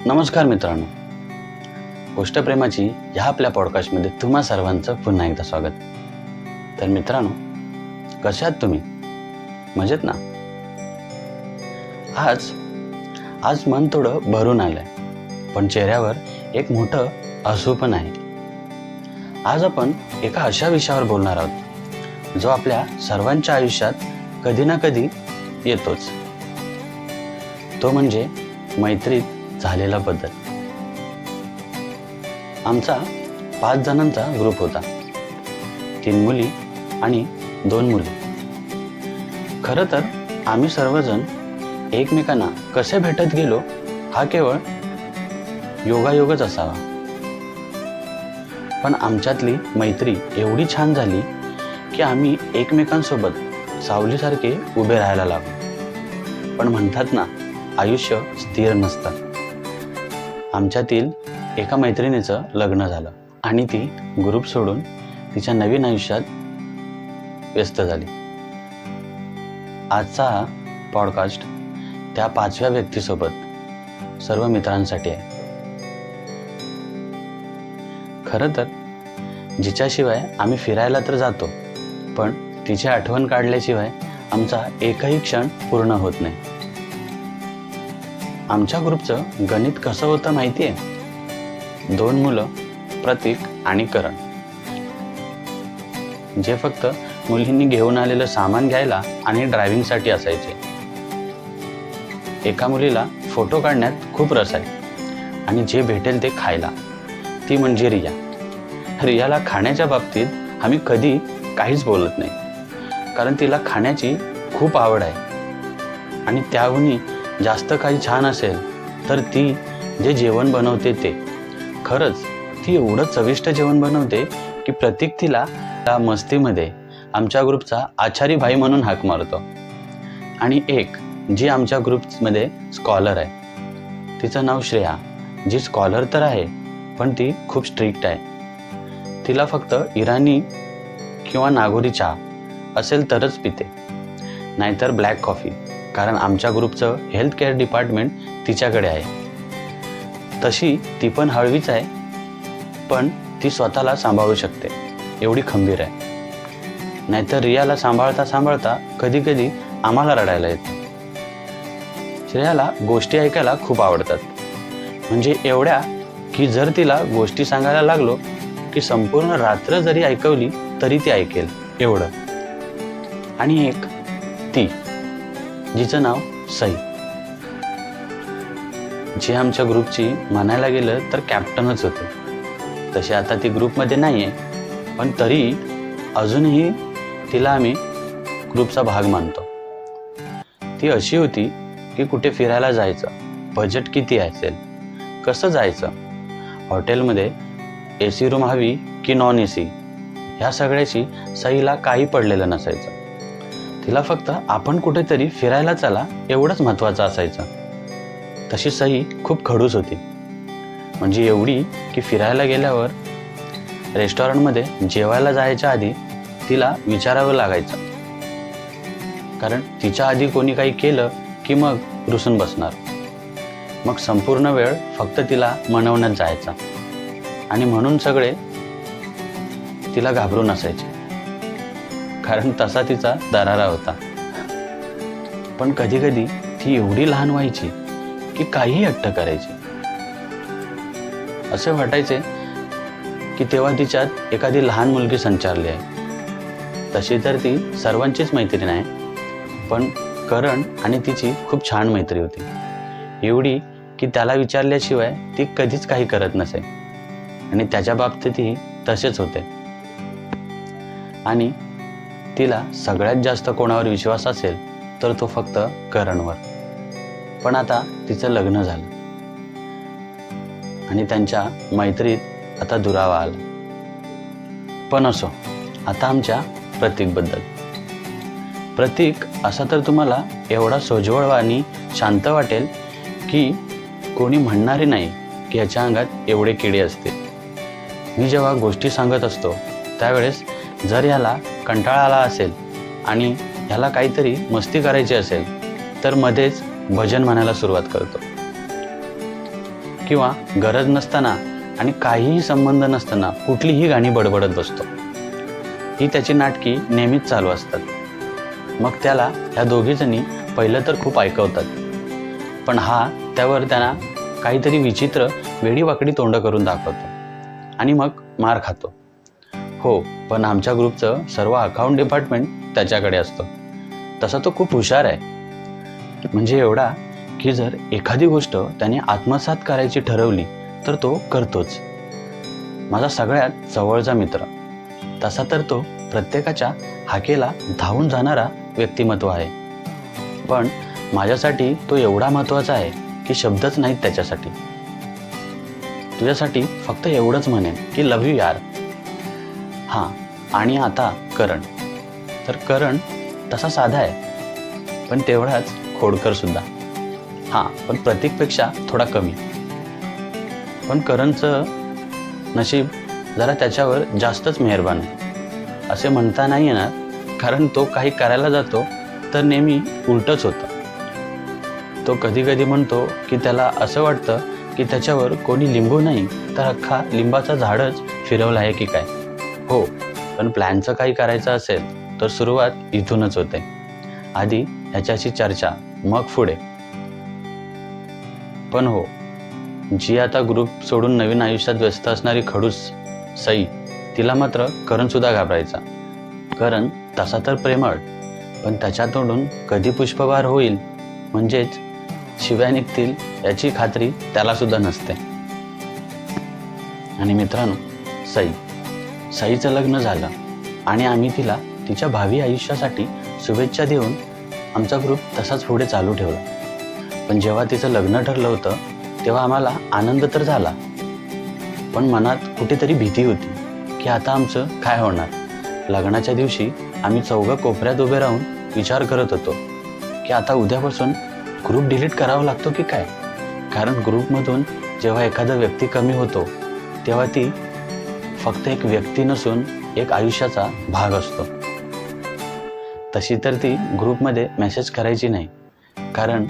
नमस्कार मित्रांनो, गोष्ट प्रेमाची ह्या आपल्या पॉडकास्टमध्ये तुम्हा सर्वांचं पुन्हा एकदा स्वागत. तर मित्रांनो, कसे आहात तुम्ही? मजेत ना? आज मन थोडं भरून आलंय, पण चेहऱ्यावर एक मोठं हसू पण आहे. आज आपण एका अशा विषयावर बोलणार आहोत जो आपल्या सर्वांच्या आयुष्यात कधी ना कधी येतोच. तो म्हणजे मैत्रीत झालेला बदल. आमचा 5 जणांचा ग्रुप होता. 3 मुली आणि 2 मुले. खरं तर आम्ही सर्वजण एकमेकांना कसे भेटत गेलो हा केवळ योगायोगच असावा. पण आमच्यातली मैत्री एवढी छान झाली की आम्ही एकमेकांसोबत सावलीसारखे उभे राहायला लागलो. पण म्हणतात ना, आयुष्य स्थिर नसतं. आमच्यातील एका मैत्रिणीचं लग्न झालं आणि ती ग्रुप सोडून तिच्या नवीन आयुष्यात व्यस्त झाली. आजचा हा पॉडकास्ट त्या 5व्या व्यक्तीसोबत सर्व मित्रांसाठी आहे. खरं तर जिच्याशिवाय आम्ही फिरायला तर जातो, पण तिची आठवण काढल्याशिवाय आमचा एकही क्षण पूर्ण होत नाही. आमच्या ग्रुपचं गणित कसं होतं माहिती आहे? 2 मुलं, प्रतीक आणि करण, जे फक्त मुलींनी घेऊन आलेलं सामान घ्यायला आणि ड्रायव्हिंगसाठी असायचे. एका मुलीला फोटो काढण्यात खूप रस आहे आणि जे भेटेल ते खायला, ती म्हणजे रिया. रियाला खाण्याच्या बाबतीत आम्ही कधी काहीच बोलत नाही, कारण तिला खाण्याची खूप आवड आहे. आणि त्याहूनही जास्त काही छान असेल तर ती जे जेवण बनवते ते, खरंच ती एवढं चविष्ट जेवण बनवते की प्रतीक तिला त्या मस्तीमध्ये आमच्या ग्रुपचा आचारी भाई म्हणून हाक मारतो. आणि एक जी आमच्या ग्रुपमध्ये स्कॉलर आहे, तिचं नाव श्रेया. जी स्कॉलर तर आहे, पण ती खूप स्ट्रिक्ट आहे. तिला फक्त इराणी किंवा नागोरी चहा असेल तरच पिते, नाहीतर ब्लॅक कॉफी, कारण आमच्या ग्रुपचं हेल्थ केअर डिपार्टमेंट तिच्याकडे आहे. तशी ती पण हळवीच आहे, पण ती स्वतःला सांभाळू शकते, एवढी खंबीर आहे. नाहीतर रियाला सांभाळता सांभाळता कधी कधी आम्हाला रडायला येतं. श्रेयाला गोष्टी ऐकायला खूप आवडतात, म्हणजे एवढ्या की जर तिला गोष्टी सांगायला लागलो की संपूर्ण रात्र जरी ऐकवली तरी ती ऐकेल, एवढं. आणि एक ती, जिचं नाव सई, जी आमच्या ग्रुपची म्हणायला गेलं तर कॅप्टनच होते. तशी आता ती ग्रुपमध्ये नाही आहे, पण तरी अजूनही तिला आम्ही ग्रुपचा भाग मानतो. ती अशी होती की कुठे फिरायला जायचं, बजेट किती असेल, कसं जायचं, हॉटेलमध्ये AC रूम हवी की नॉन AC, ह्या सगळ्याची सईला काही पडलेलं नसायचं. तिला फक्त आपण कुठेतरी फिरायला चला एवढंच महत्त्वाचं असायचं. तशी सई खूप खडूस होती, म्हणजे एवढी की फिरायला गेल्यावर रेस्टॉरंटमध्ये जेवायला जायच्या आधी तिला विचारावं लागायचं, कारण तिच्या आधी कोणी काही केलं की मग रुसून बसणार. मग संपूर्ण वेळ फक्त तिला मनवण्यात जायचा आणि म्हणून सगळे तिला घाबरून असायचे, कारण तसा तिचा दरारा होता. पण कधी कधी ती एवढी लहान व्हायची की काहीही हट्ट करायची. असे वाटायचे की तेव्हा तिच्यात एखादी लहान मुलगी संचारली आहे. तशी तर ती सर्वांचीच मैत्रीण आहे, पण करण आणि तिची खूप छान मैत्री होती, एवढी की त्याला विचारल्याशिवाय ती कधीच काही करत नसे. आणि त्याच्या बाबतीतही तसेच होते. आणि तिला सगळ्यात जास्त कोणावर विश्वास असेल तर तो फक्त करणवर. पण आता तिचं लग्न झालं आणि त्यांच्या मैत्रीत आता दुरावा आला. पण असो, आता आमच्या प्रतीकबद्दल. प्रतीक असा तर तुम्हाला एवढा सोज्वळ आणि शांत वाटेल की कोणी म्हणणारे नाही की याच्या अंगात एवढे किडे असते. मी जेव्हा गोष्टी सांगत असतो त्यावेळेस जर ह्याला कंटाळा आला असेल आणि ह्याला काहीतरी मस्ती करायची असेल तर मध्येच भजन म्हणायला सुरुवात करतो. किंवा गरज नसताना आणि काहीही संबंध नसताना कुठलीही गाणी बडबडत बसतो. ही त्याची नाटकी नेहमीच चालू असतात. मग त्याला ह्या दोघीजणी पहिलं तर खूप ऐकवतात, पण हा त्यावर त्यांना काहीतरी विचित्र वेडीवाकडी तोंड करून दाखवतो आणि मग मार खातो. हो, पण आमच्या ग्रुपचं सर्व अकाउंट डिपार्टमेंट त्याच्याकडे असतं. तसा तो खूप हुशार आहे. म्हणजे एवढा की जर एखादी गोष्ट त्याने आत्मसात करायची ठरवली तर तो करतोच. माझा सगळ्यात जवळचा मित्र. तसा तर तो प्रत्येकाच्या हाकेला धावून जाणारा व्यक्तिमत्व आहे. पण माझ्यासाठी तो एवढा महत्त्वाचा आहे की शब्दच नाहीत त्याच्यासाठी. तुझ्यासाठी फक्त एवढंच म्हणेन की लव्ह यू यार. हां, आणि आता करण. तर करण तसा साधा आहे, पण तेवढाच खोडकर सुद्धा. हां, पण प्रतीकपेक्षा थोडा कमी. पण करणचं नशीब जरा त्याच्यावर जास्तच मेहरबान आहे असे म्हणता नाही येणार, कारण तो काही करायला जातो तर नेहमी उलटच होतं. तो कधी कधी म्हणतो की त्याला असं वाटतं की त्याच्यावर कोणी लिंबू नाही तर अख्खा लिंबाचा झाडच फिरवला आहे की काय. हो, पण प्लॅनचं काही करायचं असेल तर सुरुवात इथूनच होते. आधी ह्याच्याशी चर्चा, मग पुढे. पण हो, जी आता ग्रुप सोडून नवीन आयुष्यात व्यस्त असणारी खडूस सई, तिला मात्र करण सुद्धा घाबरायचा. करण तसा तर प्रेमळ, पण त्याच्या तोंडून कधी पुष्पबहार होईल म्हणजेच शिव्या निघतील याची खात्री त्याला सुद्धा नसते. आणि मित्रांनो, सईचं लग्न झालं आणि आम्ही तिला तिच्या भावी आयुष्यासाठी शुभेच्छा देऊन आमचा ग्रुप तसाच पुढे चालू ठेवला. पण जेव्हा तिचं लग्न ठरलं होतं तेव्हा आम्हाला आनंद तर झाला, पण मनात कुठेतरी भीती होती की आता आमचं काय होणार. लग्नाच्या दिवशी आम्ही चौघं कोपऱ्यात उभे राहून विचार करत होतो की आता उद्यापासून ग्रुप डिलीट करावा लागतो की काय. कारण ग्रुपमधून जेव्हा एखादा व्यक्ती कमी होतो तेव्हा ती फक्त एक व्यक्ती नसून एक आयुष्याचा भाग असतो. तशी तर ती ग्रुपमध्ये मेसेज करायची नाही, कारण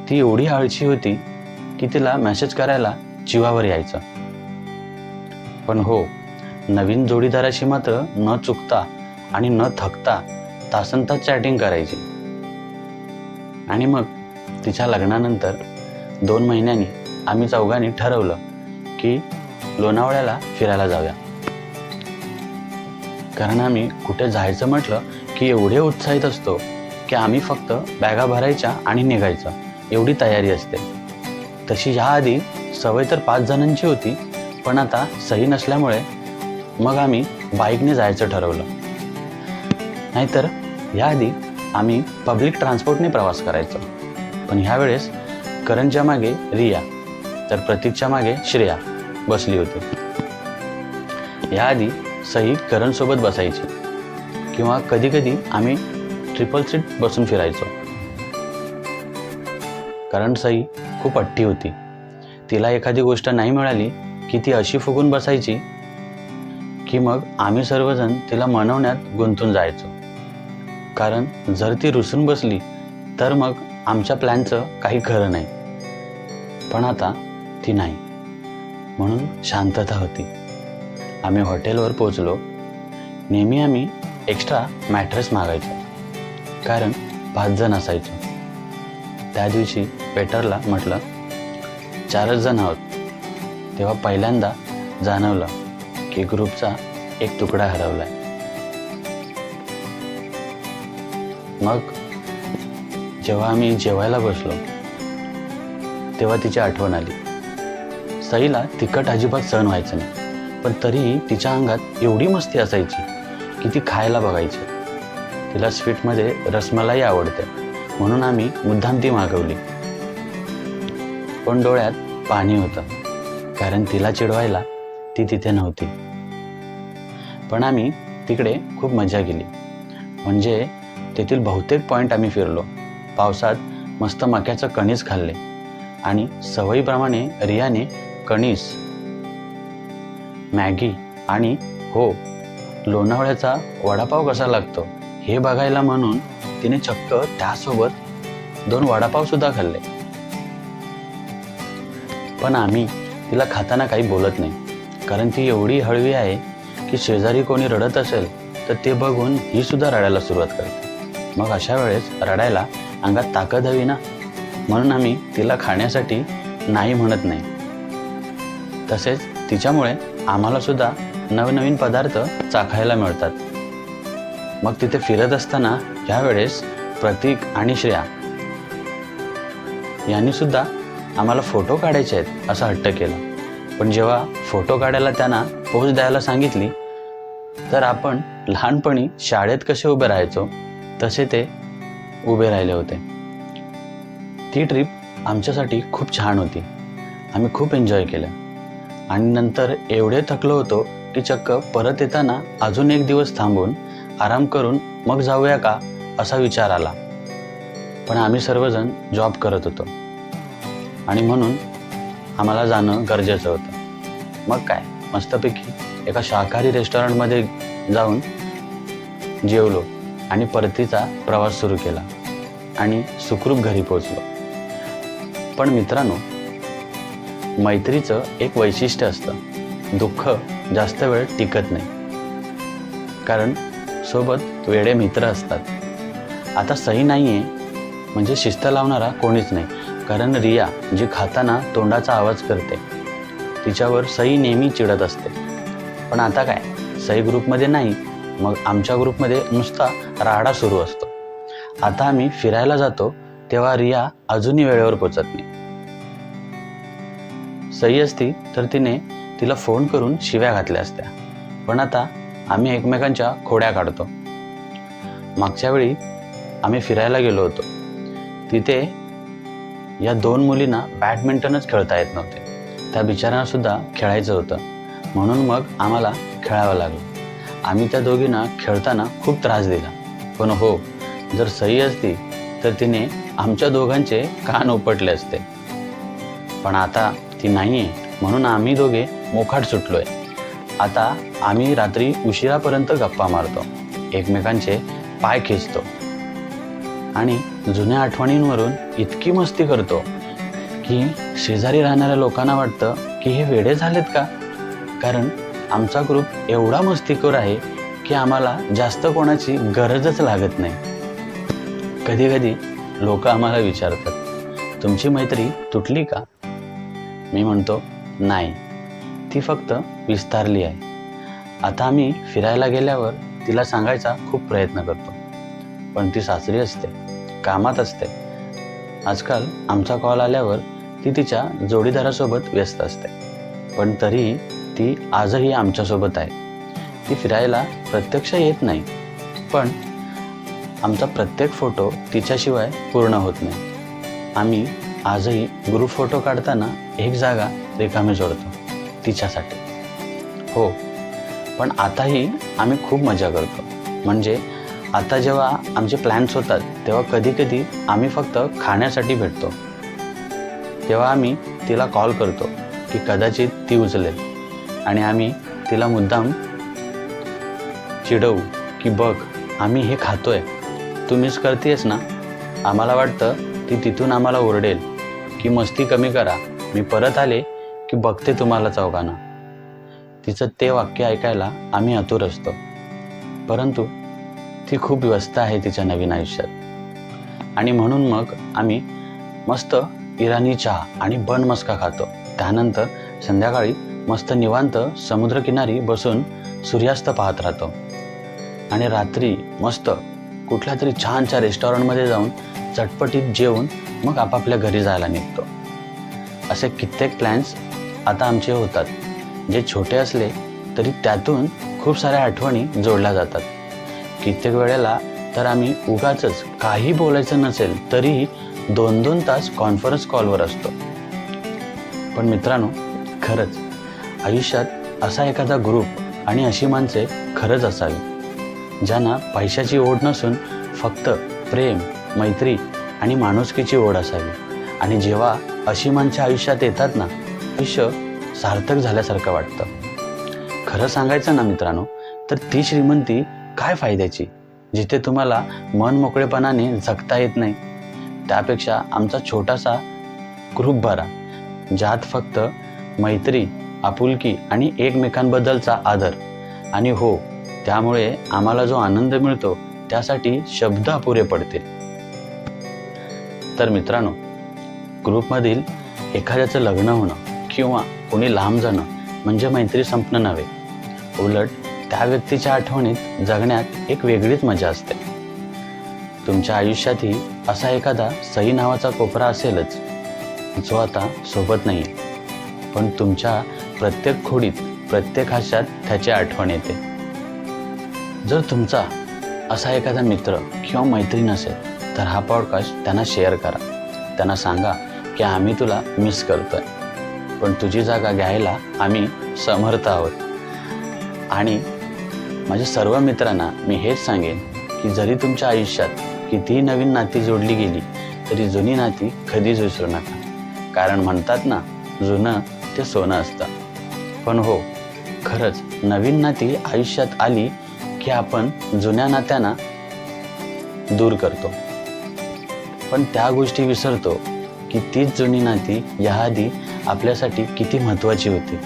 ती एवढी आळशी होती की तिला मेसेज करायला जीवावर यायचं. पण हो, नवीन जोडीदाराशी मात्र न चुकता आणि न थकता तासनतास चॅटिंग करायची. आणि मग तिच्या लग्नानंतर 2 महिन्यांनी आम्ही चौघांनी ठरवलं की लोणावळ्याला फिरायला जाऊया. कारण आम्ही कुठे जायचं म्हटलं की एवढे उत्साहित असतो की आम्ही फक्त बॅगा भरायच्या आणि निघायचं एवढी तयारी असते. तशी ह्याआधी सवय तर 5 जणांची होती, पण आता सही नसल्यामुळे मग आम्ही बाईकने जायचं ठरवलं. नाहीतर याआधी आम्ही पब्लिक ट्रान्सपोर्टने प्रवास करायचो. पण ह्यावेळेस करणच्या मागे रिया तर प्रतीकच्या मागे श्रेया बसली होती. याआधी सई करणसोबत बसायची किंवा कधीकधी आम्ही ट्रिपल सीट बसून फिरायचो. कारण सई खूप हट्टी होती. तिला एखादी गोष्ट नाही मिळाली की ती अशी फुगून बसायची की मग आम्ही सर्वजण तिला मनवण्यात गुंतून जायचो. कारण जर ती रुसून बसली तर मग आमच्या प्लॅनचं काही खरं नाही. पण आता ती नाही, म्हणून शांतता होती. आम्ही हॉटेलवर पोचलो. नेहमी आम्ही एक्स्ट्रा मॅट्रेस मागायचो, कारण 5 जण असायचो. त्या दिवशी वेटरला म्हटलं 4च जण आहोत. तेव्हा पहिल्यांदा जाणवलं की ग्रुपचा एक तुकडा हरवलाय. मग जेव्हा आम्ही जेवायला बसलो तेव्हा तिची आठवण आली. सईला तिखट अजिबात सहन व्हायचं नाही, पण तरीही तिच्या अंगात एवढी मस्ती असायची की ती खायला बघायची. तिला स्वीटमध्ये रसमलाई आवडते, म्हणून आम्ही मुद्दाम ती मागवली. पण डोळ्यात पाणी होतं, कारण तिला चिडवायला ती तिथे नव्हती. पण आम्ही तिकडे खूप मजा केली. म्हणजे तेथील बहुतेक पॉईंट आम्ही फिरलो. पावसात मस्त मक्याचं कणीस खाल्ले आणि सवयीप्रमाणे रियाने कणीस, मॅगी आणि हो, लोणावळ्याचा वडापाव कसा लागतो हे बघायला म्हणून तिने चक्क त्यासोबत 2 वडापाव सुद्धा खाल्ले. पण आम्ही तिला खाताना काही बोलत नाही, कारण ती एवढी हळवी आहे की शेजारी कोणी रडत असेल तर ते बघून ही सुद्धा रडायला सुरुवात करते. मग अशा वेळेस रडायला अंगात ताकद हवी ना, म्हणून आम्ही तिला खाण्यासाठी नाही म्हणत नाही. तसेच तिच्यामुळे आम्हाला सुद्धा नवनवीन पदार्थ चाखायला मिळतात. मग तिथे फिरत असताना यावेळेस प्रतीक आणि श्रेया यांनी सुद्धा आम्हाला फोटो काढायचे आहेत असा हट्ट केला. पण जेव्हा फोटो काढायला त्यांना पोज द्यायला सांगितली तर आपण लहानपणी शाळेत कसे उभे राहायचो तसे ते उभे राहिले होते. ती ट्रिप आमच्यासाठी खूप छान होती. आम्ही खूप एन्जॉय केलं आणि नंतर एवढे थकलो होतो की चक्क परत येताना अजून एक दिवस थांबून आराम करून मग जाऊया का असा विचार आला. पण आम्ही सर्वजण जॉब करत होतो आणि म्हणून आम्हाला जाणं गरजेचं होतं. मग काय, मस्तपैकी एका शाकाहारी रेस्टॉरंटमध्ये जाऊन जेवलो आणि परतीचा प्रवास सुरू केला आणि सुखरूप घरी पोहोचलो. पण मित्रांनो, मैत्रीचं एक वैशिष्ट्य असतं, दुःख जास्त वेळ टिकत नाही, कारण सोबत वेडे मित्र असतात. आता सई नाही आहे म्हणजे शिस्त लावणारा कोणीच नाही, कारण रिया जी खाताना तोंडाचा आवाज करते तिच्यावर सई नेहमी चिडत असते. पण आता काय, सई ग्रुपमध्ये नाही, मग आमच्या ग्रुपमध्ये नुसता राडा सुरू असतो. आता आम्ही फिरायला जातो तेव्हा रिया अजूनही वेळेवर पोचत नाही. सई असती तर तिला फोन करून शिव्या घातल्या असत्या, पण आता आम्ही एकमेकांच्या खोड्या काढतो. मागच्या वेळी आम्ही फिरायला गेलो होतो, तिथे या 2 मुलींना बॅडमिंटनच खेळता येत नव्हते. त्या बिचाऱ्यांना सुद्धा खेळायचं होतं, म्हणून मग आम्हाला खेळावं लागलं. आम्ही त्या दोघींना खेळताना खूप त्रास दिला. पण हो, जर सई असती तर तिने आमच्या दोघांचे कान उपटले असते. पण आता ती नाही आहे, म्हणून आम्ही दोघे मोकाट सुटलोय. आता आम्ही रात्री उशिरापर्यंत गप्पा मारतो, एकमेकांचे पाय खेचतो आणि जुन्या आठवणींवरून इतकी मस्ती करतो की शेजारी राहणाऱ्या लोकांना वाटतं की हे वेडे झालेत का, कारण आमचा ग्रुप एवढा मस्तीखोर आहे की आम्हाला जास्त कोणाची गरजच लागत नाही. कधी कधी लोक आम्हाला विचारतात, तुमची मैत्री तुटली का? मी म्हणतो नाही, ती फक्त विस्तारली आहे. आता आम्ही फिरायला गेल्यावर तिला सांगायचा खूप प्रयत्न करतो, पण ती सासरी असते, कामात असते. आजकाल आमचा कॉल आल्यावर ती तिच्या जोडीदारासोबत व्यस्त असते, पण तरीही ती आजही आमच्यासोबत आहे. ती फिरायला प्रत्यक्ष येत नाही, पण आमचा प्रत्येक फोटो तिच्याशिवाय पूर्ण होत नाही. आम्ही आजही ग्रुप फोटो काढताना एक जागा रिकामी सोडतो तिच्यासाठी. हो, पण आताही आम्ही खूप मजा करतो. म्हणजे आता जेव्हा आमचे प्लॅन्स होतात तेव्हा कधी कधी आम्ही फक्त खाण्यासाठी भेटतो. तेव्हा आम्ही तिला कॉल करतो की कदाचित ती उचलेल आणि आम्ही तिला मुद्दाम चिडवू की बघ, आम्ही हे खातोय, तू मिस करतेस ना. आम्हाला वाटतं ती तिथून आम्हाला ओरडेल की मस्ती कमी करा, मी परत आले की बघते तुम्हाला चौघांना. तिचं ते वाक्य ऐकायला आम्ही आतुर असतो, परंतु ती खूप व्यस्त आहे तिच्या नवीन आयुष्यात. आणि म्हणून मग आम्ही मस्त इराणी चहा आणि बन मस्का खातो. त्यानंतर संध्याकाळी मस्त निवांत समुद्रकिनारी बसून सूर्यास्त पाहत राहतो आणि रात्री मस्त कुठल्या तरी छानच्या रेस्टॉरंटमध्ये जाऊन चटपटीत जेवून मग आपापल्या घरी जायला निघतो. असे कित्येक प्लॅन्स आता आमचे होतात, जे छोटे असले तरी त्यातून खूप साऱ्या आठवणी जोडल्या जातात. कित्येक वेळेला तर आम्ही उगाचच काही बोलायचं नसेल तरीही 2-2 तास कॉन्फरन्स कॉलवर असतो. पण मित्रांनो, खरंच आयुष्यात असा एखादा ग्रुप आणि अशी माणसे खरंच असावी ज्यांना पैशाची ओढ नसून फक्त प्रेम, मैत्री आणि माणुसकीची ओढ असावी. आणि जेव्हा अशी माणसे आयुष्यात येतात ना, आयुष्य सार्थक झाल्यासारखं वाटतं. खरं सांगायचं ना मित्रांनो, तर ती श्रीमंती काय फायद्याची जिथे तुम्हाला मन मोकळेपणाने जगता येत नाही. त्यापेक्षा आमचा छोटासा ग्रुप बरा, ज्यात फक्त मैत्री, आपुलकी आणि एकमेकांबद्दलचा आदर. आणि हो, त्यामुळे आम्हाला जो आनंद मिळतो त्यासाठी शब्द अपुरे पडतील. तर मित्रांनो, ग्रुपमधील एखाद्याचं लग्न होणं किंवा कोणी लांब जाणं म्हणजे मैत्री संपणं नव्हे. उलट त्या व्यक्तीच्या आठवणीत जगण्यात एक वेगळीच मजा असते. तुमच्या आयुष्यातही असा एखादा सई नावाचा कोपरा असेलच, जो आता सोबत नाही, पण तुमच्या प्रत्येक खोडीत, प्रत्येक हास्यात त्याची आठवण येते. जर तुमचा असा एखादा मित्र किंवा मैत्रीण असेल तर हा पॉडकास्ट त्यांना शेअर करा. त्यांना सांगा की आम्ही तुला मिस करतोय, पण तुझी जागा घ्यायला आम्ही समर्थ आहोत. आणि माझ्या सर्व मित्रांना मी हेच सांगेन की जरी तुमच्या आयुष्यात कितीही नवीन नाती जोडली गेली तरी जुनी नाती कधीच विसरू नका. कारण म्हणतात ना, जुनं ते सोनं असतं. पण हो, खरंच नवीन नाती आयुष्यात आली की आपण जुन्या नात्यांना दूर करतो, पण त्या गोष्टी विसरतो की तीच जुनी नाती याआधी आपल्यासाठी किती महत्त्वाची होती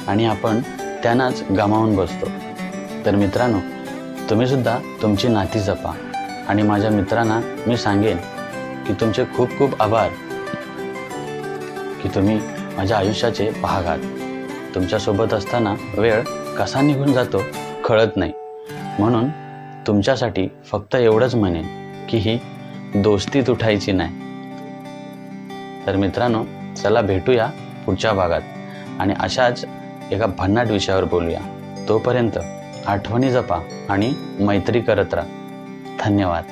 आणि आपण त्यांनाच गमावून बसतो. तर मित्रांनो, तुम्ही सुद्धा तुमची नाती जपा. आणि माझ्या मित्रांना मी सांगेन की तुमचे खूप खूप आभार की तुम्ही माझ्या आयुष्याचे भाग आहात. तुमच्यासोबत असताना वेळ कसा निघून जातो कळत नाही. म्हणून तुमच्यासाठी फक्त एवढंच म्हणेन की ही दोस्ती तुटायची नाही. तर मित्रांनो, चला भेटूया पुढच्या भागात आणि अशाच एका भन्नाट विषयावर बोलूया. तोपर्यंत आठवणी जपा आणि मैत्री करत राहा. धन्यवाद.